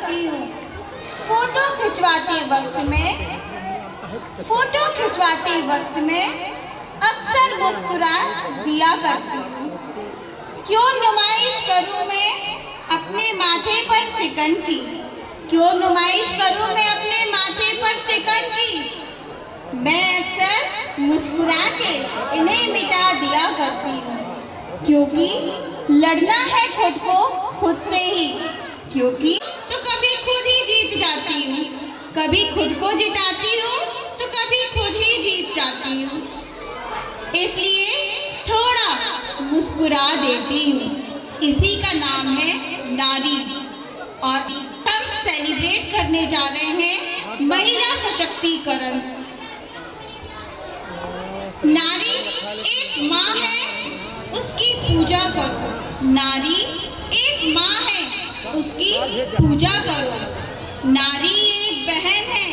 करती हूँ। फोटो खिंचवाते वक्त में अक्सर मुस्कुरा दिया करती हूँ। क्यों नुमाइश करूँ मैं अपने माथे पर शिकन की, क्यों नुमाइश करूँ मैं अपने माथे पर शिकन की। मैं अक्सर मुस्कुरा के इन्हें मिटा दिया करती हूँ, क्योंकि लड़ना है खुद को खुद से ही, क्योंकि तो कभी खुद ही जीत जाती हूँ, कभी खुद को जिताती हूँ तो कभी खुद ही जीत जाती हूँ। इसलिए थोड़ा मुस्कुरा देती हूँ। इसी का नाम है नारी। और हम सेलिब्रेट करने जा रहे हैं महिला सशक्तिकरण। नारी एक माँ है, उसकी पूजा करो। नारी एक माँ है, उसकी पूजा करो। नारी एक बहन है,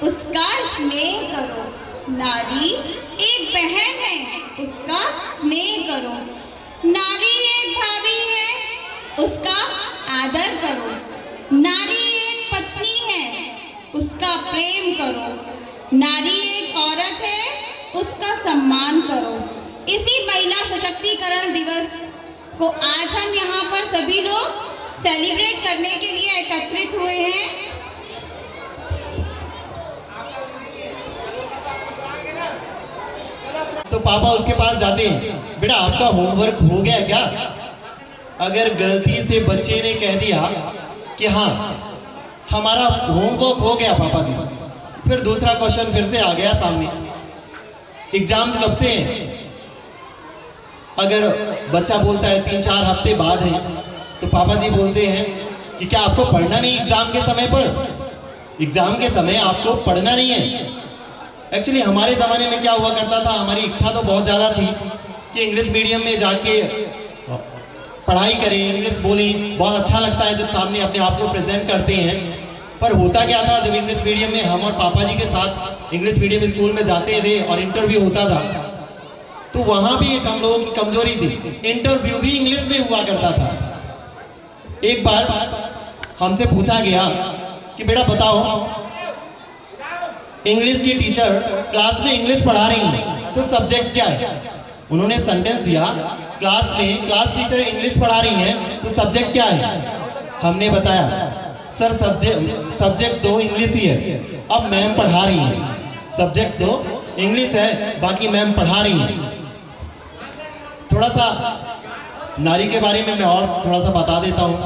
उसका स्नेह करो। नारी एक बहन है, उसका स्नेह करो। नारी एक भाभी है, उसका आदर करो। नारी एक पत्नी है, उसका प्रेम करो। नारी एक औरत है, उसका सम्मान करो। इसी महिला सशक्तिकरण दिवस को आज हम यहाँ पर सभी लोग सेलिब्रेट करने के लिए एकत्रित हुए हैं। तो पापा उसके पास जाते हैं, बेटा आपका होमवर्क हो गया क्या? अगर गलती से बच्चे ने कह दिया कि हाँ हमारा होमवर्क हो गया पापा जी, फिर दूसरा क्वेश्चन फिर से आ गया सामने, एग्जाम कब से है? अगर बच्चा बोलता है 3-4 हफ्ते बाद है, तो पापा जी बोलते हैं कि क्या आपको पढ़ना नहीं एग्जाम के समय पर? एग्जाम के समय आपको पढ़ना नहीं है। एक्चुअली हमारे ज़माने में क्या हुआ करता था, हमारी इच्छा तो बहुत ज़्यादा थी कि इंग्लिश मीडियम में जाके पढ़ाई करें, इंग्लिश बोलें। बहुत अच्छा लगता है जब सामने अपने आप को प्रेजेंट करते हैं। पर होता क्या था, जब इंग्लिश मीडियम में हम और पापा जी के साथ इंग्लिश मीडियम स्कूल में जाते थे और इंटरव्यू होता था, तो वहाँ भी एक हम लोगों की कमजोरी थी, इंटरव्यू भी इंग्लिश में हुआ करता था। एक बार हमसे पूछा गया कि बेटा बताओ, इंग्लिश की टीचर क्लास में इंग्लिश पढ़ा रही हैं तो सब्जेक्ट क्या है? उन्होंने सेंटेंस दिया, क्लास में क्लास टीचर इंग्लिश पढ़ा रही हैं तो सब्जेक्ट क्या है? हमने बताया सर सब्जेक्ट तो इंग्लिश ही है, अब मैम पढ़ा रही हैं। सब्जेक्ट तो इंग्लिश है, बाकी मैम पढ़ा रही हैं। थोड़ा सा नारी के बारे में मैं और थोड़ा सा बता देता हूँ।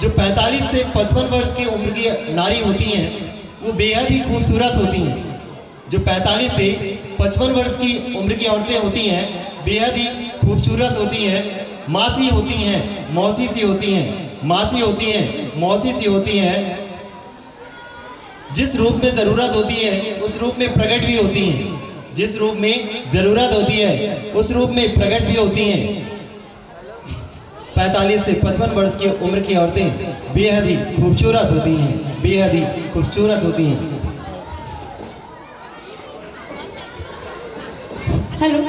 जो 45 से 55 वर्ष की उम्र की नारी होती हैं वो बेहद ही खूबसूरत होती हैं। जो 45 से 55 वर्ष की उम्र की औरतें होती हैं बेहद ही खूबसूरत होती हैं, मासी होती हैं, मौसी सी होती हैं, मासी होती हैं, मौसी सी होती हैं। जिस रूप में ज़रूरत होती है उस रूप में प्रकट भी होती हैं, जिस रूप में ज़रूरत होती है उस रूप में प्रकट भी होती हैं। 45 से 55 वर्ष की उम्र की औरतें बेहद ही खूबसूरत होती हैं, बेहद ही खूबसूरत होती हैं। Hello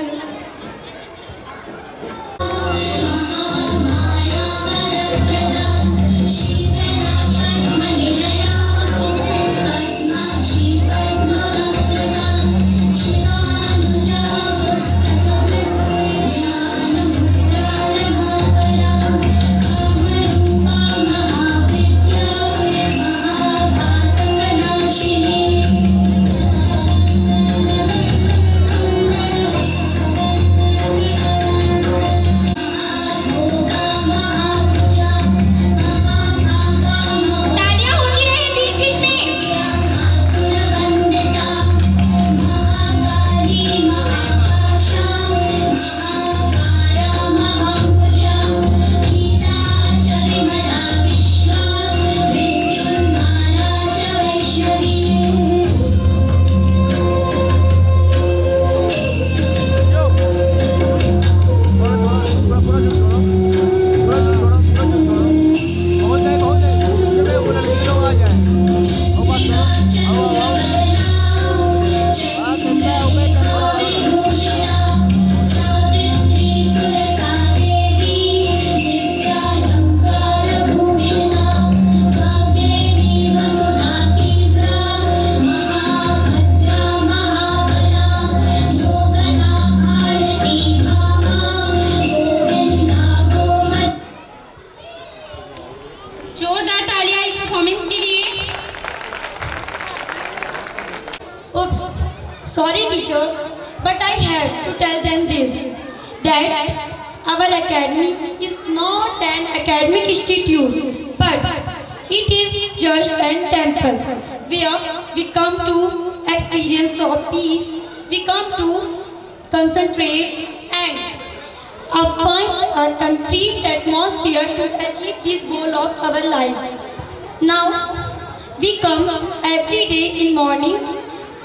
Sorry teachers, but I have to tell them this, that our academy is not an academic institute, but it is just a temple where we come to experience of peace, we come to concentrate and find a complete atmosphere to achieve this goal of our life. Now, we come every day in morning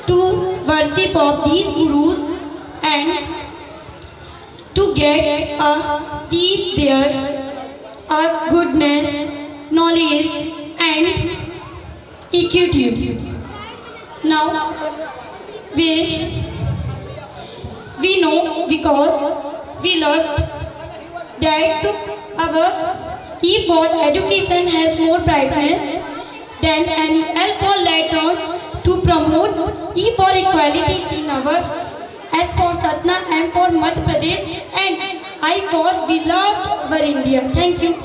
to worship of these gurus and to get a peace there, a goodness, knowledge and equity. Now, we know because we love that our E for education has more brightness than any L for letter to promote E for equality in our, S for Satna, M for Madhya Pradesh and I for we love our India. Thank you.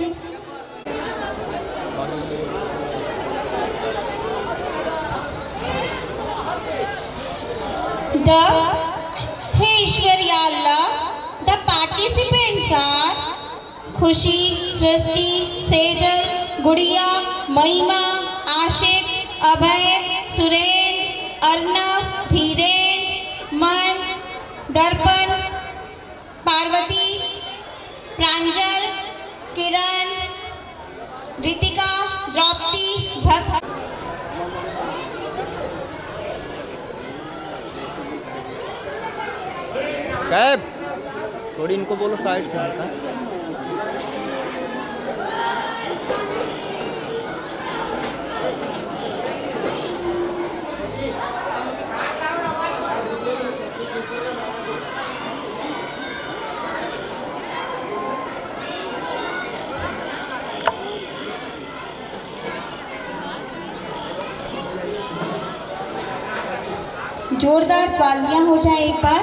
हे ईश्वर या अल्लाह, the participants are खुशी, सृष्टि, सेजल, गुड़िया, महिमा, आशिक, अभय, सुरेन, अर्नव, धीरेन, मन, दर्पण, पार्वती, प्रांजल, किरण, रितिका, द्रौपदी, भक्त। Cab थोड़ी इनको बोलो साइड से हटा। जोरदार तालियां हो जाए एक बार।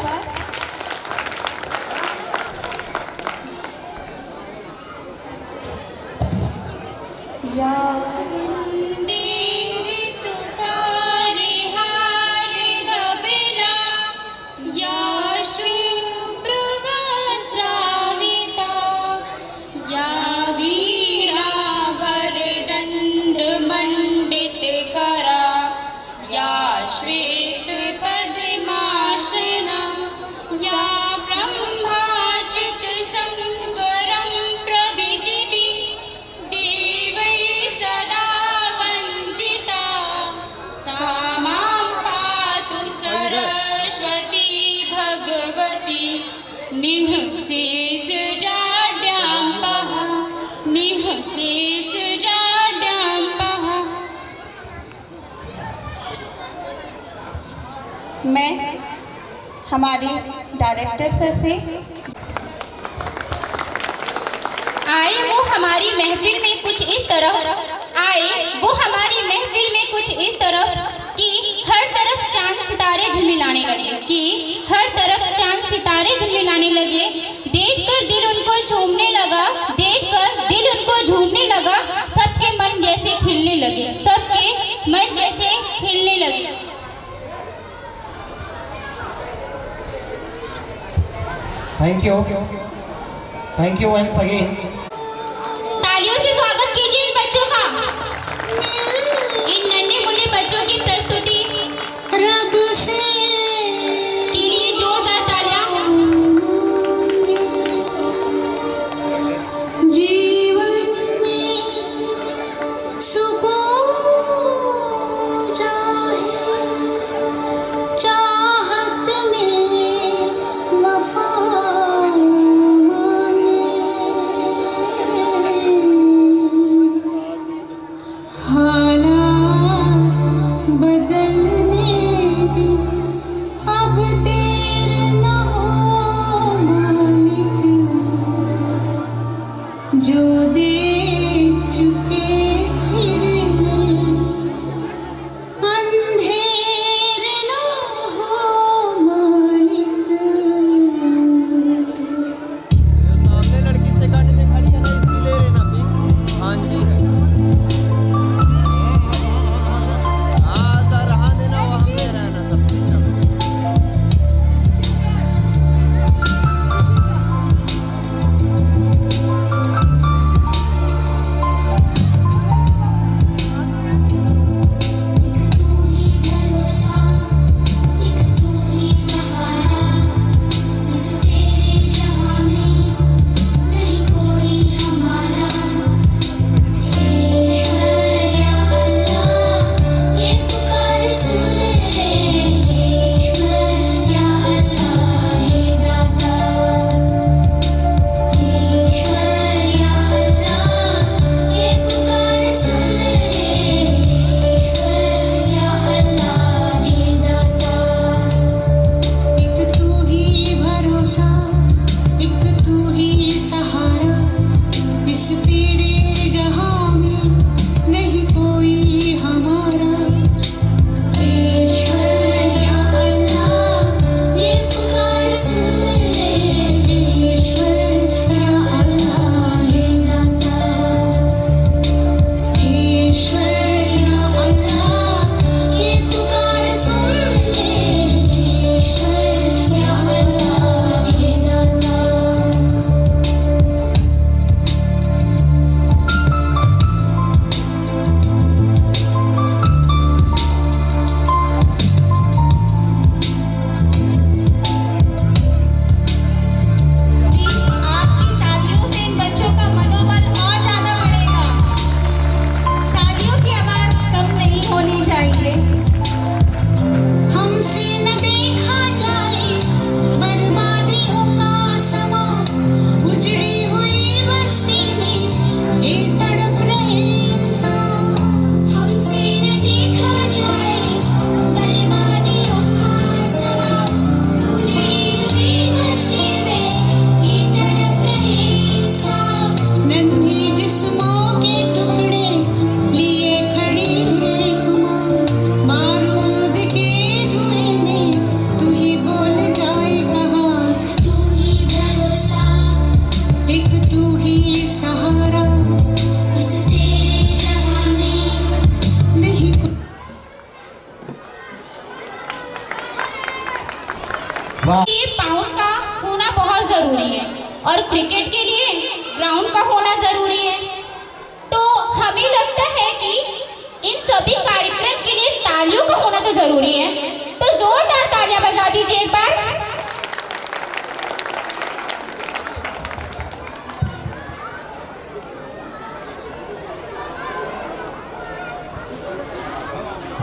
मैं हमारे डायरेक्टर सर से आए वो हमारी महफिल में कुछ इस तरह, आए वो हमारी महफिल में कुछ इस तरह कि हर तरफ चांद सितारे झिलमिलाने लगे, कि हर तरफ चांद सितारे झिलमिलाने लगे। देखकर दिल उनको झूमने लगा, देखकर दिल उनको झूमने लगा। सबके मन जैसे खिलने लगे, सबके मन जैसे खिलने लगे। Thank you once again. तालियों से स्वागत कीजिए इन बच्चों का, इन नन्हे मुन्ने बच्चों की प्रस्तुति रब से के लिए जोरदार तालियां। जीवन में सुकून चाहे, चाहत में वफा मांगे। वाह। ये पाउंड का होना बहुत जरूरी है और क्रिकेट के लिए ग्राउंड का होना जरूरी है। तो हमें लगता है कि इन सभी कार्यक्रम के लिए तालियों का होना तो जरूरी है। तो जोरदार तालियां बजा दीजिए एक बार।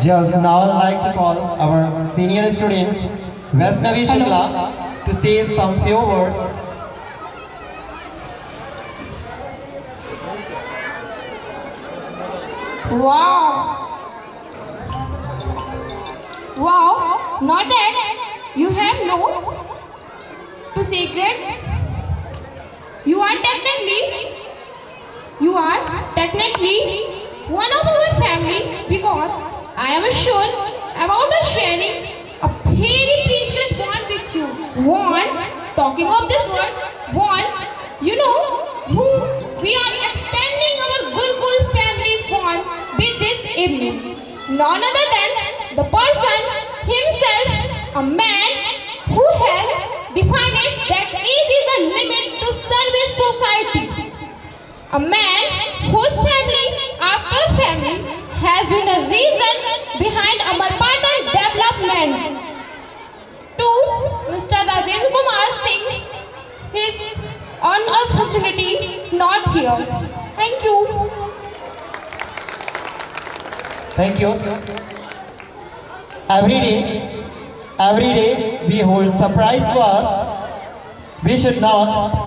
Just now I'd like to call our senior students, Vaishnavi Shukla, to say some few words. Wow! Wow! Not that you have no to secret. You are technically one of our family because I am sure about us sharing a very precious bond with you. One, talking of this word, one, you know who we are extending our Gurukul family bond with this evening. None other than the person himself, a man who has defined it that age is a limit to service society. A man whose family after family has been a reason behind Amarpatan development. Two, Mr. Rajendra Kumar Singh is unfortunately not here. Thank you. Thank you. Every day we hold surprise was. We should not